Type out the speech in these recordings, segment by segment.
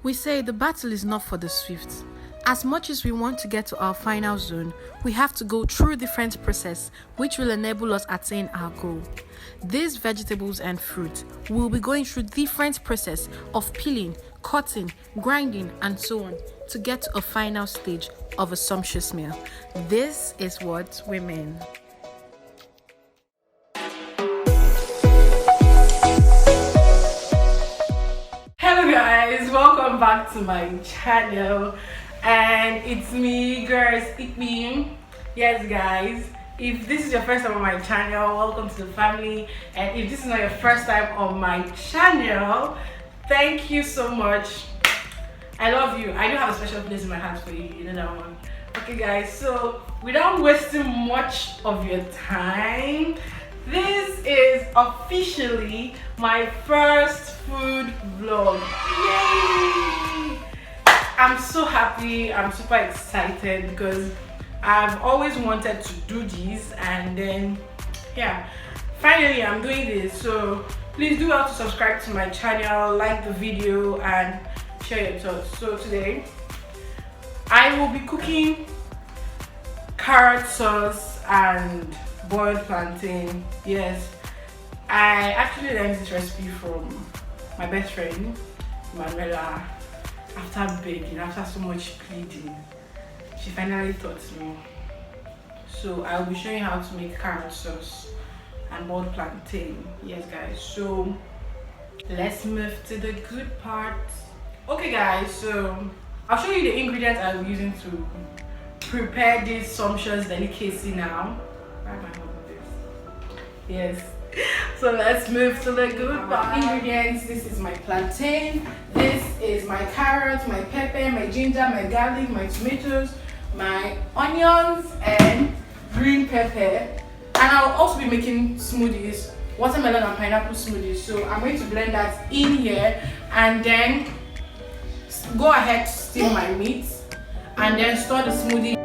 We say the battle is not for the swift. As much as we want to get to our final zone, we have to go through different process which will enable us attain our goal. These vegetables and fruit will be going through different process of peeling, cutting, grinding and so on to get to a final stage of a sumptuous meal. This is what women. Hello guys, welcome back to my channel. And it's me, girls, it's me. Yes guys, if this is your first time on my channel, welcome to the family. And if this is not your first time on my channel, thank you so much. I love you. I do have a special place in my heart for you, you know that one. Okay guys, so without wasting much of your time, this is officially my first food vlog. Yay! I'm so happy, I'm super excited because I've always wanted to do this, and then yeah, finally I'm doing this. So please do well to subscribe to my channel, like the video and share your thoughts. So today I will be cooking carrot sauce and boiled plantain. Yes, I actually learned this recipe from my best friend Manuela. After begging, after so much pleading, she finally taught me. So I will be showing you how to make carrot sauce and boiled plantain. Yes guys, so let's move to the good part. Okay guys, so I'll show you the ingredients I'll be using to prepare this sumptuous delicacy now. Why am I holding this? Yes. So let's move to the good part. Ingredients: this is my plantain, this is my carrots, my pepper, my ginger, my garlic, my tomatoes, my onions and green pepper. And I'll also be making smoothies, watermelon and pineapple smoothies. So I'm going to blend that in here and then go ahead to steam my meat and then store the smoothie.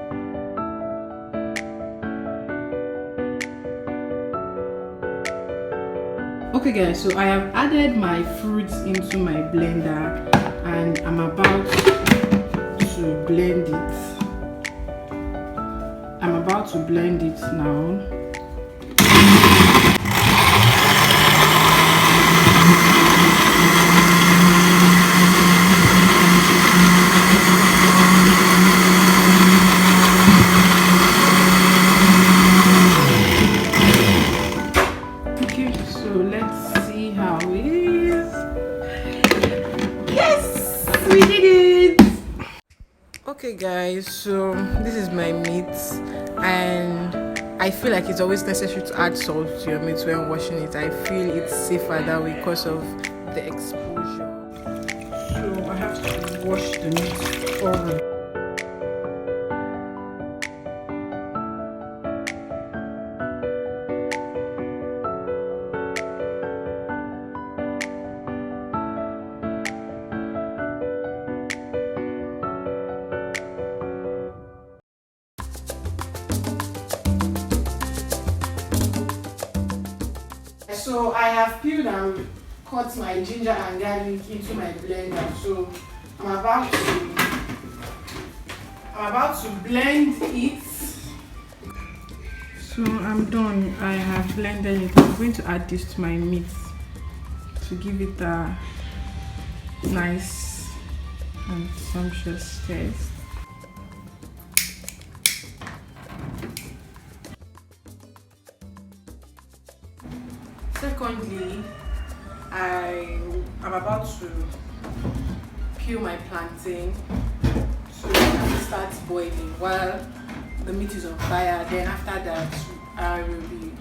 Okay guys, so I have added my fruits into my blender and I'm about to blend it. I'm about to blend it now. Okay guys, so this is my meat and I feel like it's always necessary to add salt to your meat when washing it. I feel it's safer that way because of the exposure. So I have to wash the meat thoroughly. So I have peeled and cut my ginger and garlic into my blender. So I'm about to blend it. So I'm done. I have blended it. I'm going to add this to my meat to give it a nice and sumptuous taste. Secondly, I'm about to peel my plantain so it starts boiling while the meat is on fire. Then after that, I will be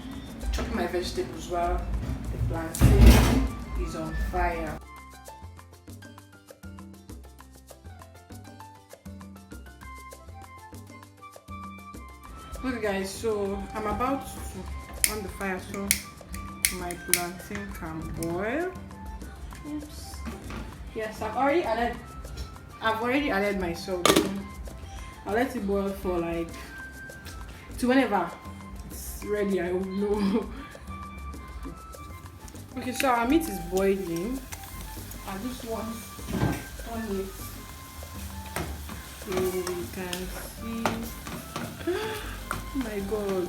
chopping my vegetables while the plantain is on fire. Okay guys, so I'm about to on the fire so my plantain can boil. Oops. Yes, I've already added my salt. I'll let it boil for like to whenever it's ready. I will know. Okay, so our meat is boiling. I just want to turn meat. So we can see. Oh my god.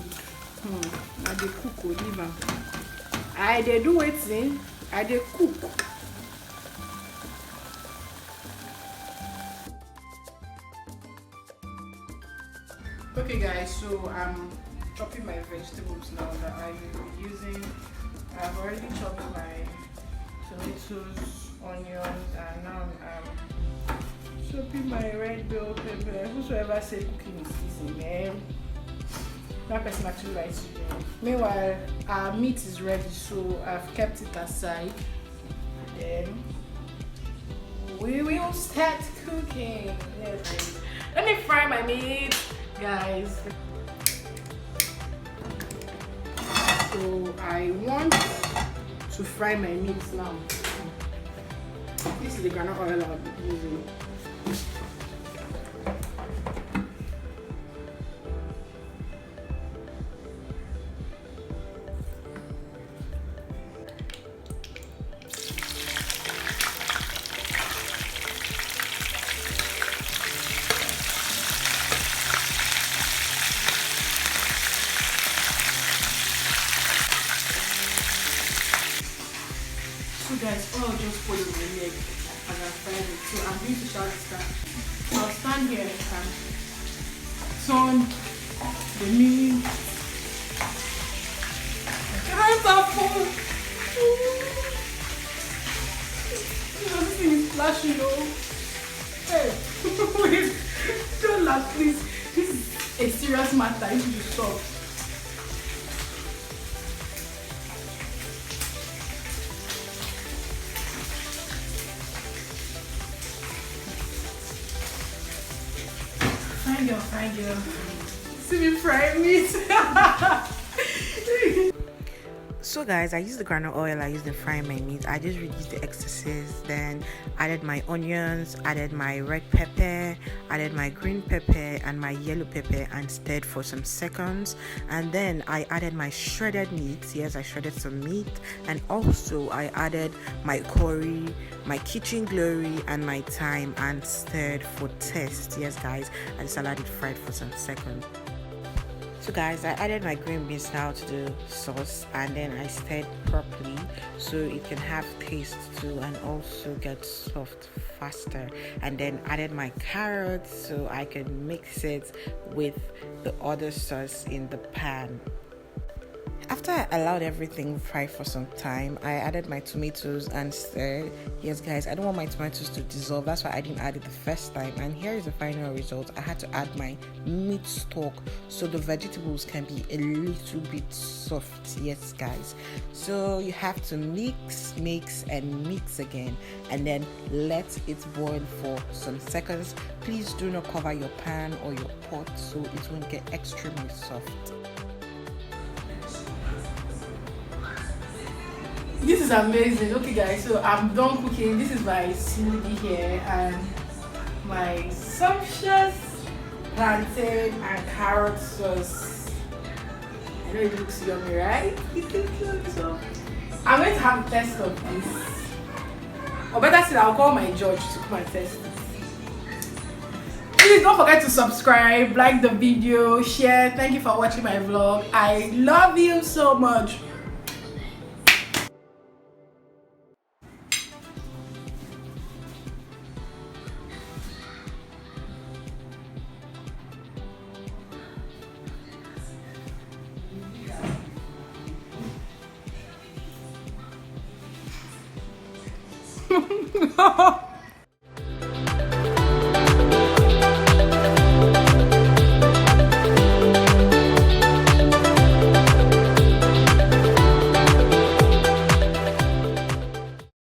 I dey cook Oliver. I dey do wetin? I dey cook. Okay guys, so I'm chopping my vegetables now that I will be using. I've already chopped my tomatoes, onions, and now I'm chopping my red bell pepper. Whosoever say cooking is easy, man. That person actually likes it. Meanwhile, our meat is ready, so I've kept it aside. Then we will start cooking. Yes, let me fry my meat, guys. So I want to fry my meat now. This is the groundnut oil I'll be using. So guys, oil just poured in my leg as I fried it. So I'm going to start this. I'll stand here and turn the meat. Hands are full. This thing is flashing though. Hey, wait, don't laugh please. This is a serious matter. You should stop. Fine girl. See me fry meat. So guys, I used the groundnut oil I used in frying my meat. I just reduced the excesses, then added my onions, added my red pepper, added my green pepper and my yellow pepper and stirred for some seconds, and then I added my shredded meat. Yes, I shredded some meat, and also I added my curry, my kitchen glory and my thyme and stirred for taste. Yes guys, and the salad it fried for some seconds. So guys, I added my green beans now to the sauce, and then I stirred properly so it can have taste too and also get soft faster, and then added my carrots so I can mix it with the other sauce in the pan. After I allowed everything fry for some time, I added my tomatoes and stirred. Yes guys, I don't want my tomatoes to dissolve, that's why I didn't add it the first time. And here is the final result. I had to add my meat stock so the vegetables can be a little bit soft. Yes guys, so you have to mix and mix again, and then let it boil for some seconds. Please do not cover your pan or your pot so it won't get extremely soft. This is amazing. Okay guys, so I'm done cooking. This is my smoothie here and my sumptuous plantain and carrot sauce. I know it looks yummy, right? So I'm going to have a test of this, or better still, I'll call my judge to come and test it. Please don't forget to subscribe, like the video, share. Thank you for watching my vlog. I love you so much. No.